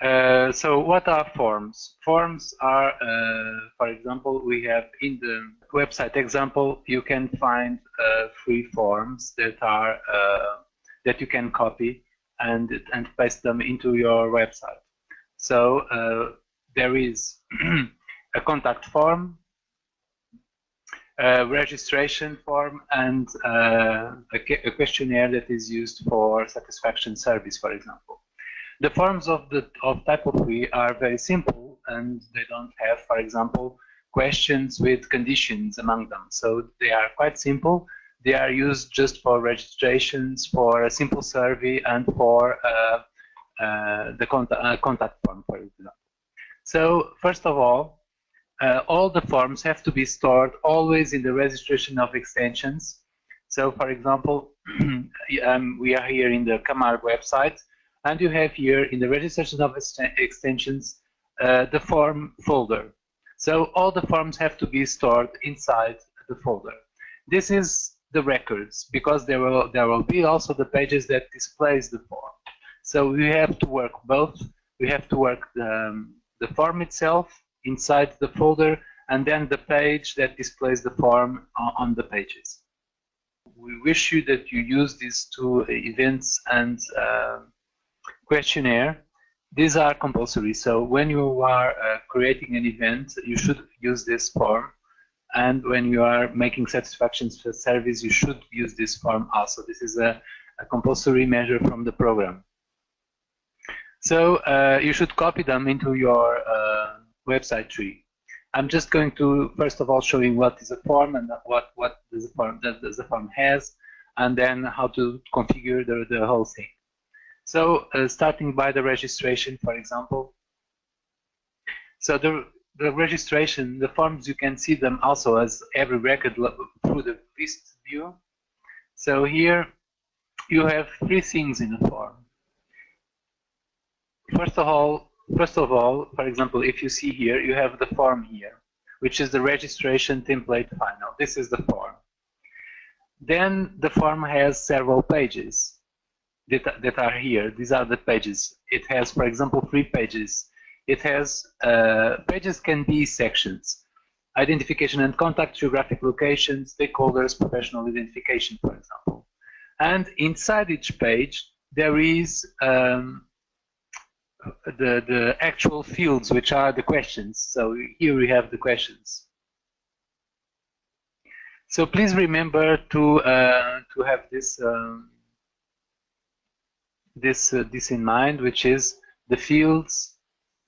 So what are forms? Forms are, for example, we have in the website example, you can find free forms that are that you can copy and paste them into your website. So there is a contact form, a registration form, and a questionnaire that is used for satisfaction service, for example. The forms of type of free are very simple, and they don't have, for example, questions with conditions among them. So they are quite simple. They are used just for registrations, for a simple survey, and for the contact form, for example. So first of all the forms have to be stored always in the registration of extensions. So for example, we are here in the Camargue website, and you have here in the registration of extensions the form folder. So all the forms have to be stored inside the folder. This is the records, because there will be also the pages that displays the form. So we have to work both. We have to work the form itself inside the folder, and then the page that displays the form on the pages. We wish you that you use these two events and questionnaire. These are compulsory, so when you are creating an event, you should use this form, and when you are making satisfactions for service, you should use this form also. This is a compulsory measure from the program. So you should copy them into your website tree. I'm just going to first of all showing what is a form and what does the form has, and then how to configure the whole thing. So starting by the registration, for example. So the registration, the forms, you can see them also as every record through the list view. So here you have three things in the form. First of all, for example, if you see here, you have the form here, which is the registration template final. This is the form. Then the form has several pages that are here. These are the pages. It has, for example, 3 pages. It has, pages can be sections. Identification and contact, geographic location, stakeholders, professional identification, for example. And inside each page, there is the actual fields, which are the questions. So here we have the questions. So please remember to have this this in mind, which is the fields,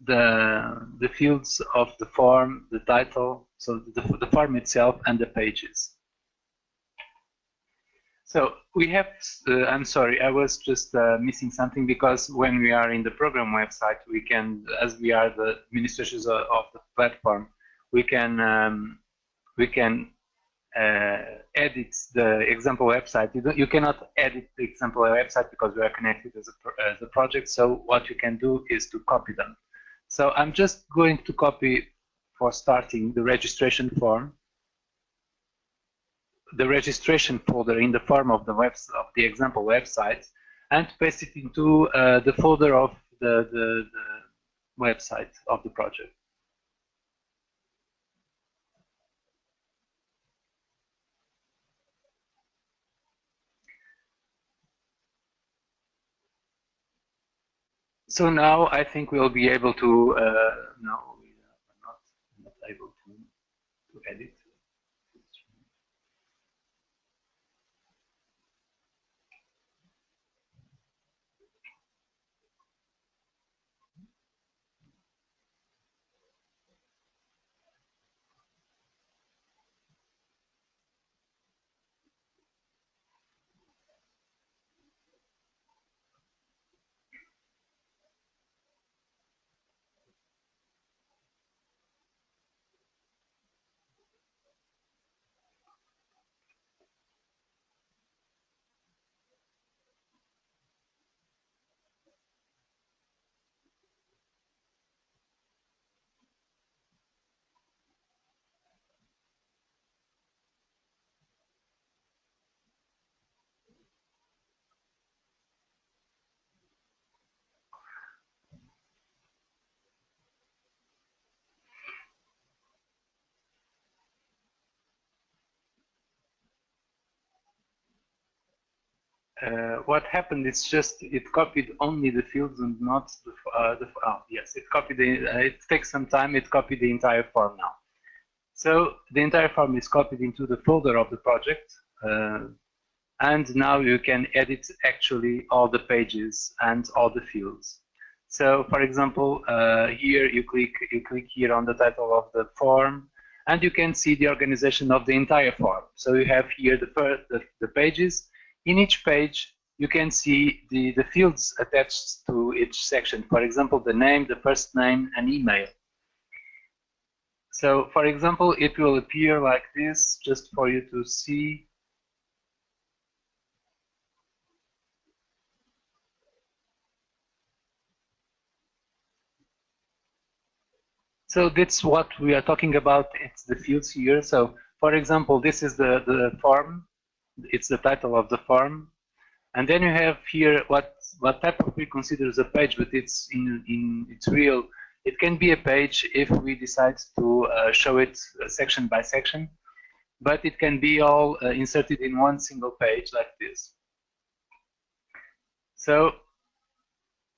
the fields of the form, the title, so the form itself, and the pages. So we have, I'm sorry, I was just missing something, because when we are in the program website, we can, as we are the administrators of the platform, we can edit the example website. You cannot edit the example website because we are connected as a project. So what you can do is to copy them. So I'm just going to copy, for starting, the registration form, the registration folder in the form of the example website, and paste it into the folder of the website of the project. So now I think we'll be able to. No, we are not able to edit. what happened is just it copied only the fields and not yes, it copied it takes some time. It copied the entire form now. So the entire form is copied into the folder of the project, and now you can edit actually all the pages and all the fields. So for example, here you click here on the title of the form, and you can see the organization of the entire form. So you have here the pages. In each page, you can see the fields attached to each section. For example, the name, the first name, and email. So, for example, it will appear like this, just for you to see. So that's what we are talking about. It's the fields here. So, for example, this is the form. It's the title of the form. And then you have here what type of we consider as a page, but it's it's real. It can be a page if we decide to show it section by section, but it can be all inserted in one single page like this. So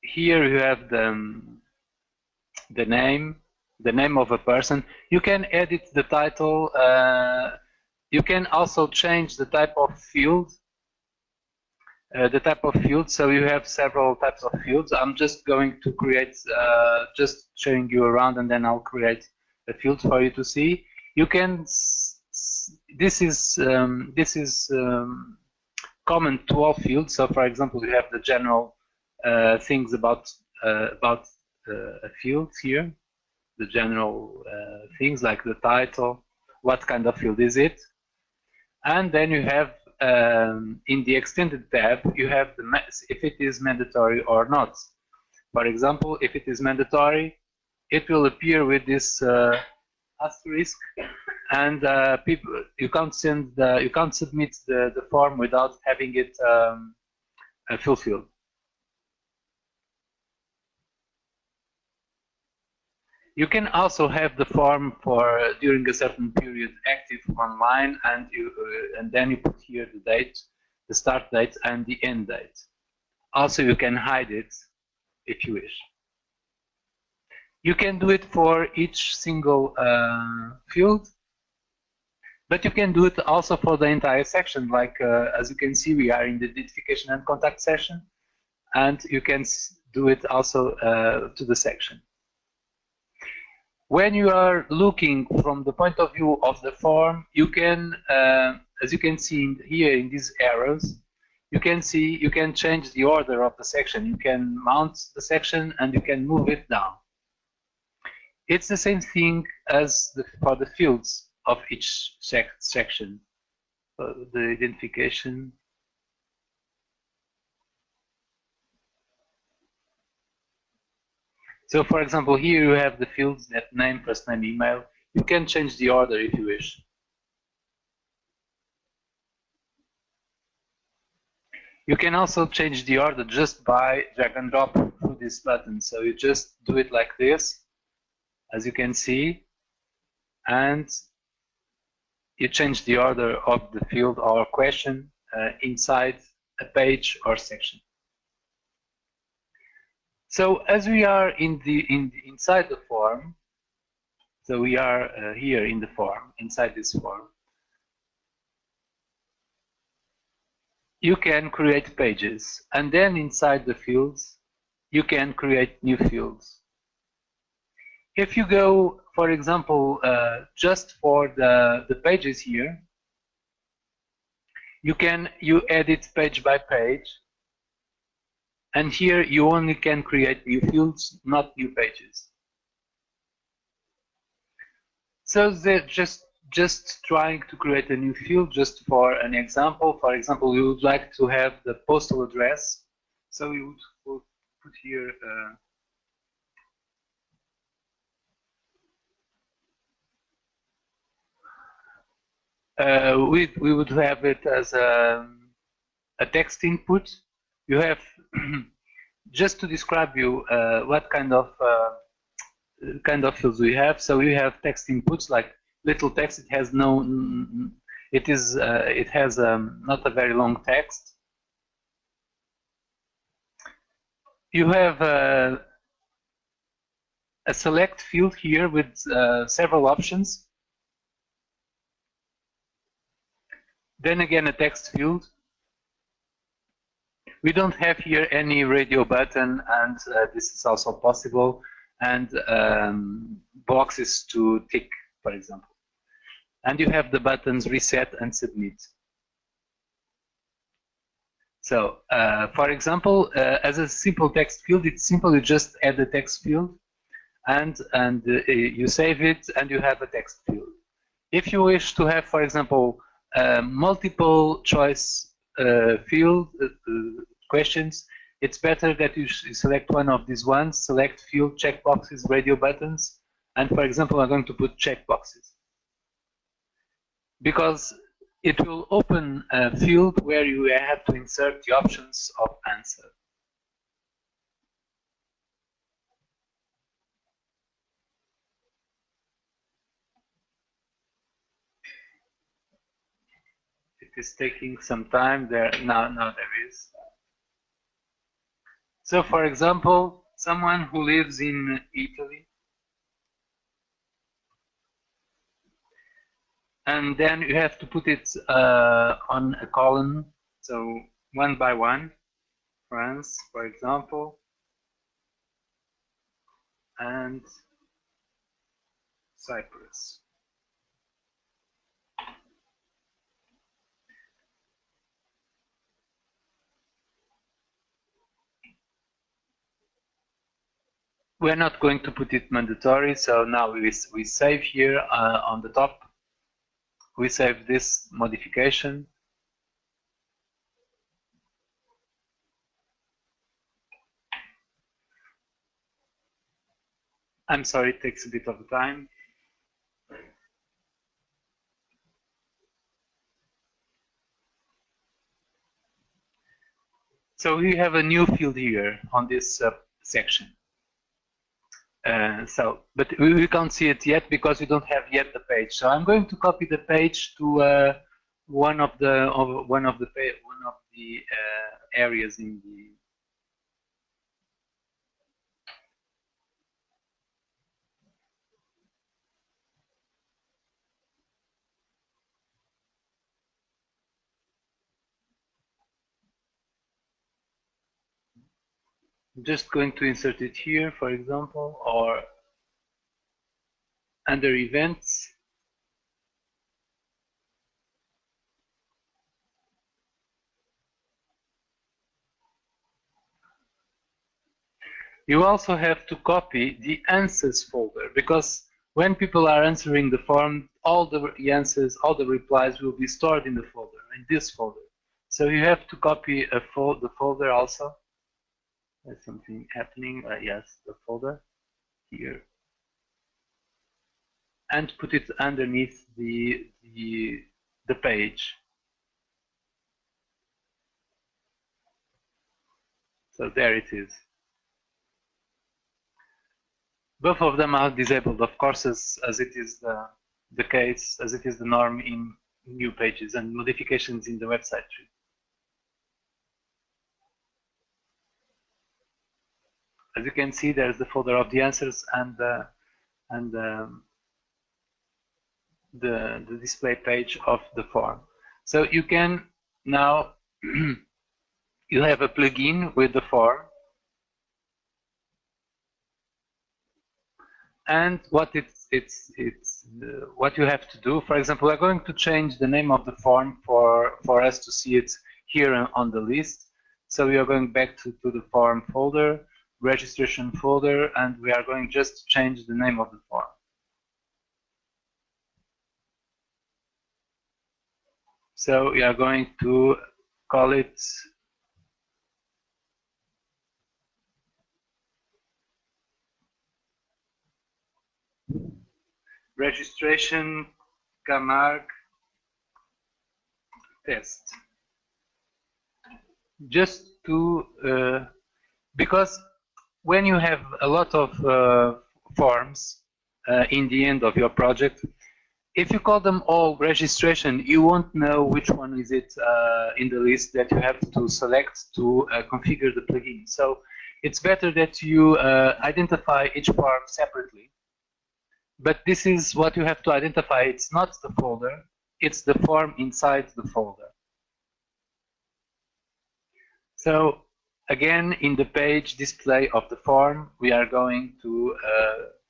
here you have the name of a person. You can edit the title. You can also change the type of field. So you have several types of fields. I'm just going to create, just showing you around, and then I'll create a field for you to see. You can, this is common to all fields. So for example, you have the general things about a field here, the general things like the title, what kind of field is it, and then you have in the extended tab, you have if it is mandatory or not. For example, if it is mandatory, it will appear with this asterisk, and you can't submit the form without having it fulfilled. You can also have the form for during a certain period active online, and then you put here the date, the start date, and the end date. Also, you can hide it if you wish. You can do it for each single field, but you can do it also for the entire section. Like as you can see, we are in the identification and contact section, and you can do it also to the section. When you are looking from the point of view of the form, you can, as you can see here in these arrows, you can change the order of the section. You can mount the section and you can move it down. It's the same thing as for the fields of each section. The identification. So for example, here you have the fields that name, first name, email. You can change the order if you wish. You can also change the order just by drag and drop through this button. So you just do it like this, as you can see, and you change the order of the field or question inside a page or section. So as we are inside the form, so we are here in the form, inside this form, you can create pages, and then inside the fields, you can create new fields. If you go, for example, just for the pages here, you edit page by page, and here you only can create new fields, not new pages. So they're just trying to create a new field just for an example. For example, we would like to have the postal address. So we would put here we would have it as a text input. You have just to describe you what kind of fields we have. So we have text inputs like little text. It has no. It has not a very long text. You have a select field here with several options. Then again, a text field. We don't have here any radio button, and this is also possible, and boxes to tick, for example. And you have the buttons reset and submit. So, for example, as a simple text field, it's simple. You just add the text field, and you save it, and you have a text field. If you wish to have, for example, multiple choice field questions, it's better that you select one of these ones, select field, checkboxes, radio buttons, and for example, I'm going to put checkboxes. Because it will open a field where you have to insert the options of answer. It is taking some time there. Now there is. So, for example, someone who lives in Italy, and then you have to put it on a column, so one by one. France, for example, and Cyprus. We're not going to put it mandatory, so now we save here on the top. We save this modification. I'm sorry, it takes a bit of time. So we have a new field here on this section. But we can't see it yet because we don't have yet the page. So I'm going to copy the page to one of the areas in the. I'm just going to insert it here, for example, or under events. You also have to copy the answers folder, because when people are answering the form, all the answers, all the replies will be stored in the folder, in this folder. So you have to copy the folder also. There's something happening. Yes, the folder here, and put it underneath the page. So there it is. Both of them are disabled, of course, as it is the case, as it is the norm in new pages and modifications in the website tree. As you can see, there's the folder of the answers and the display page of the form. So you can now you have a plugin with the form, and what what you have to do. For example, we're going to change the name of the form for us to see it here on the list. So we are going back to the form folder, registration folder, and we are going just to change the name of the form. So we are going to call it registration Camargue test. Just to because when you have a lot of forms in the end of your project, if you call them all registration, you won't know which one is it in the list that you have to select to configure the plugin. So it's better that you identify each form separately. But this is what you have to identify. It's not the folder, it's the form inside the folder. So again, in the page display of the form, we are going to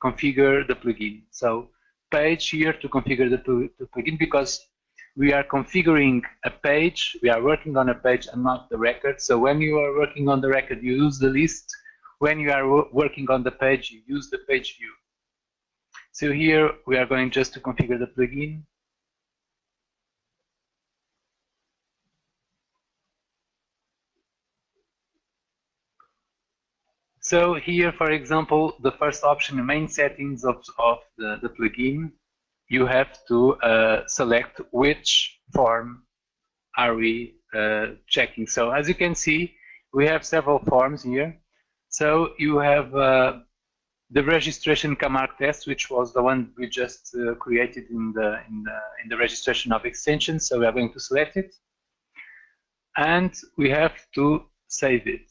configure the plugin. So page here to configure the plugin, because we are configuring a page, we are working on a page and not the record. So when you are working on the record, you use the list. When you are working on the page, you use the page view. So here we are going just to configure the plugin. So here, for example, the first option, the main settings of the plugin, you have to select which form are we checking. So as you can see, we have several forms here. So you have the registration command test, which was the one we just created in the registration of extensions. So we are going to select it, and we have to save it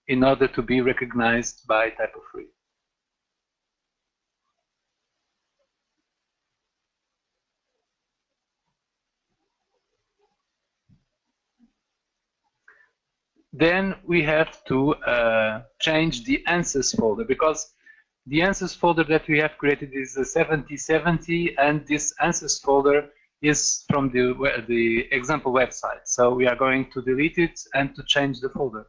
in order to be recognized by typo3. Then we have to change the answers folder, because the answers folder that we have created is a 7070, and this answers folder is from the example website. So we are going to delete it and to change the folder.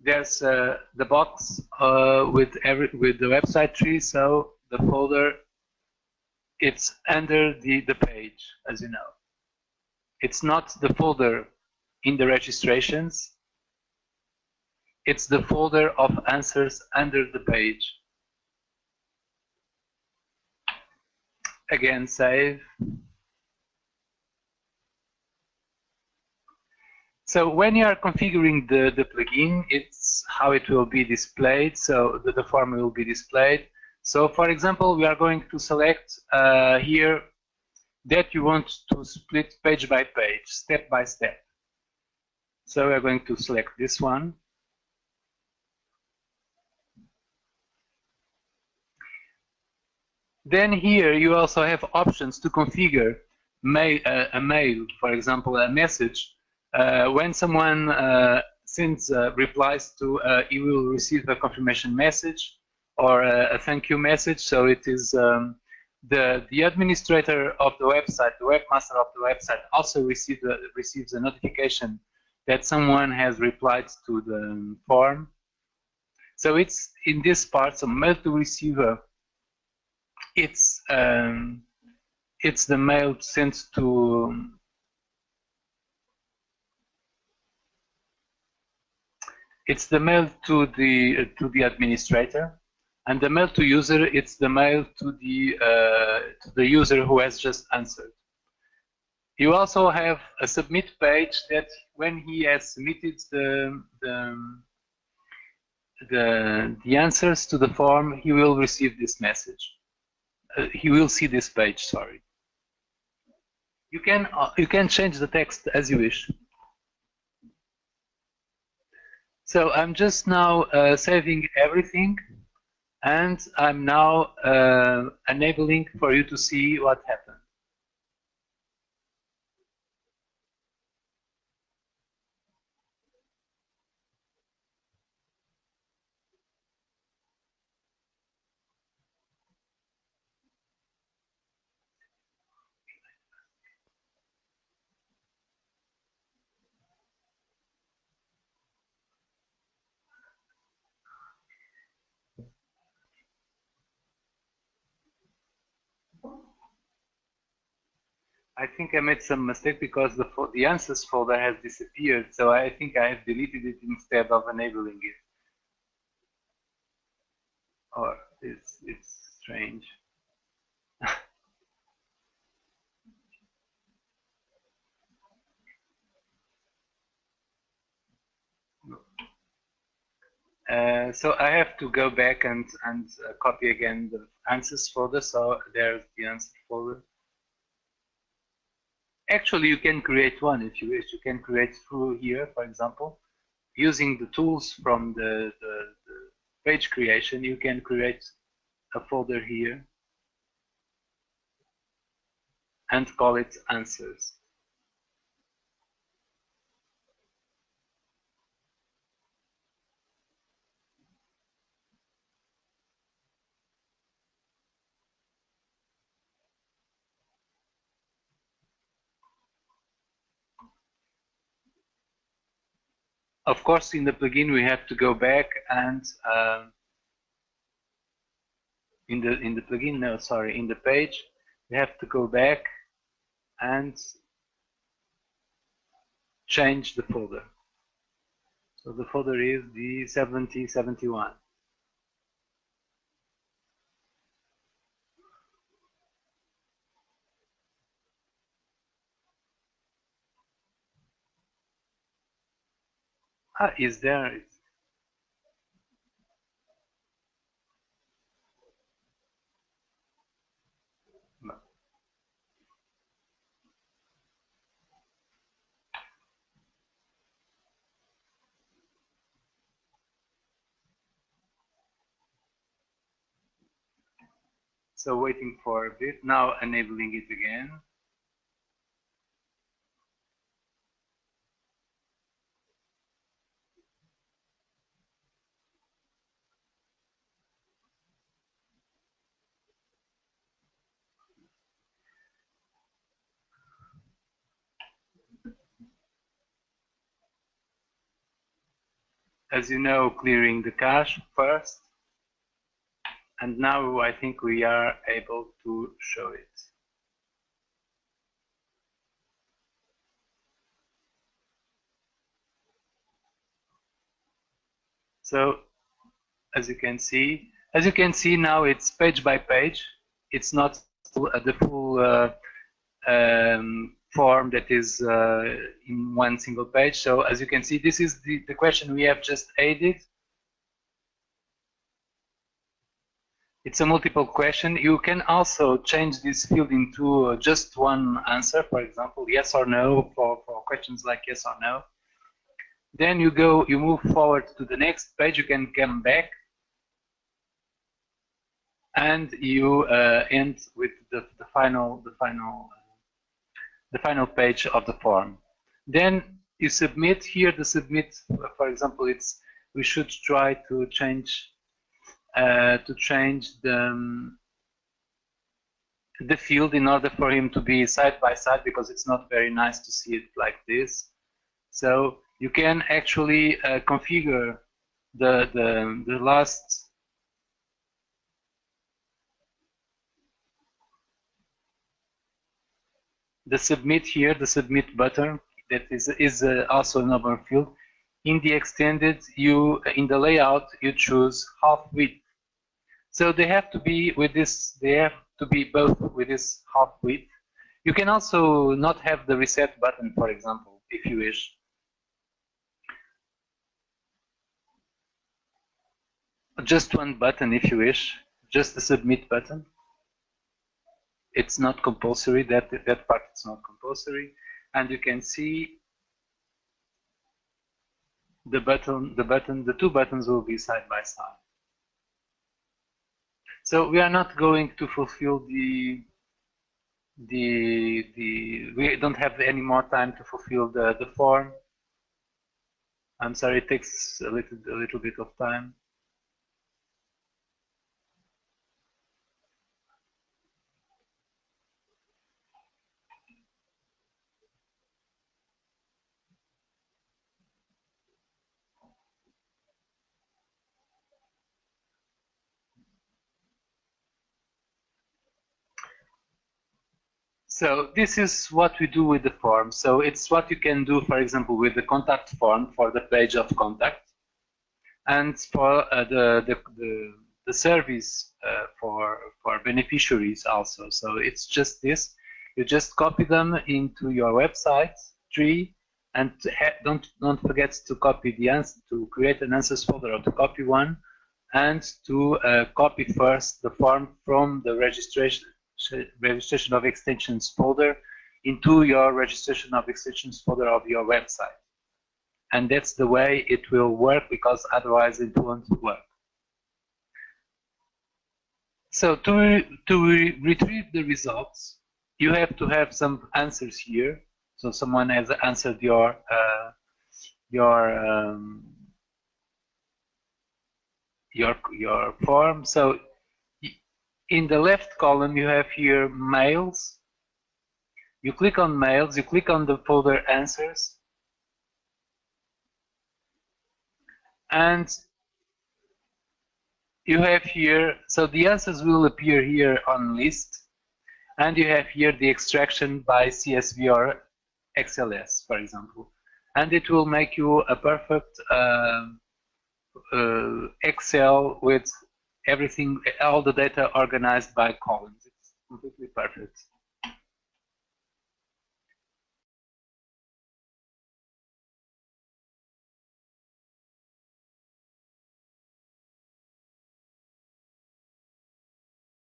There's the box with the website tree, so the folder, it's under the page, as you know. It's not the folder in the registrations, it's the folder of answers under the page. Again, save. So when you are configuring the plugin, it's how it will be displayed, so the form will be displayed. So for example, we are going to select here that you want to split page by page, step by step. So we are going to select this one. Then here you also have options to configure a mail, for example, a message. When someone replies to, you will receive a confirmation message or a thank you message. So it is the administrator of the website, the webmaster of the website, also receives a notification that someone has replied to the form. So it's in this part, so mail to receiver, it's the mail sent to the administrator, and the mail to user, it's the mail to the user who has just answered. You also have a submit page that when he has submitted the answers to the form, he will receive this message. He will see this page, sorry. You can change the text as you wish. So I'm just now saving everything, and I'm now enabling for you to see what happened. I think I made some mistake because the answers folder has disappeared, so I think I have deleted it instead of enabling it. Or it's strange. So I have to go back and copy again the answers folder. So there's the answer folder. Actually, you can create one if you wish. You can create through here, for example. using the tools from the page creation, you can create a folder here and call it answers. Of course, in the plugin, we have to go back and in the plugin, no, sorry, in the page, we have to go back and change the folder. So the folder is the 7071. Ah, is there? So waiting for a bit, now enabling it again. As you know, clearing the cache first. And now I think we are able to show it. So as you can see now it's page by page. It's not the full form that is in one single page. So as you can see, this is the question we have just added. It's a multiple question. You can also change this field into just one answer, for example, yes or no, for questions like yes or no. Then you move forward to the next page, you can come back, and you end with the final page of the form. Then you submit. Here the submit, for example, we should try to change the field in order for him to be side by side, because it's not very nice to see it like this. So you can actually configure the last submit here, the submit button, that is also an open field. In the extended, in the layout you choose half width. So they have to be with this. They have to be both with this half width. You can also not have the reset button, for example, if you wish. Just one button if you wish, just the submit button. It's not compulsory, that part is not compulsory. And you can see the two buttons will be side by side. So we are not going to fulfill we don't have any more time to fulfill the form. I'm sorry, it takes a little bit of time. So this is what we do with the form. So it's what you can do, for example, with the contact form for the page of contact, and for the service for beneficiaries also. So it's just this. You just copy them into your website tree, and don't forget to copy the answer, to create an answers folder, or to copy one, and to copy first the form from the registration of extensions folder into your registration of extensions folder of your website. and that's the way it will work, because otherwise it won't work. So to retrieve the results, you have to have some answers here. So someone has answered your form. So in the left column you have here mails. You click on mails, you click on the folder answers, and you have here, so the answers will appear here on list, and you have here the extraction by CSV or XLS, for example, and it will make you a perfect Excel with everything, all the data organized by columns. It's completely perfect.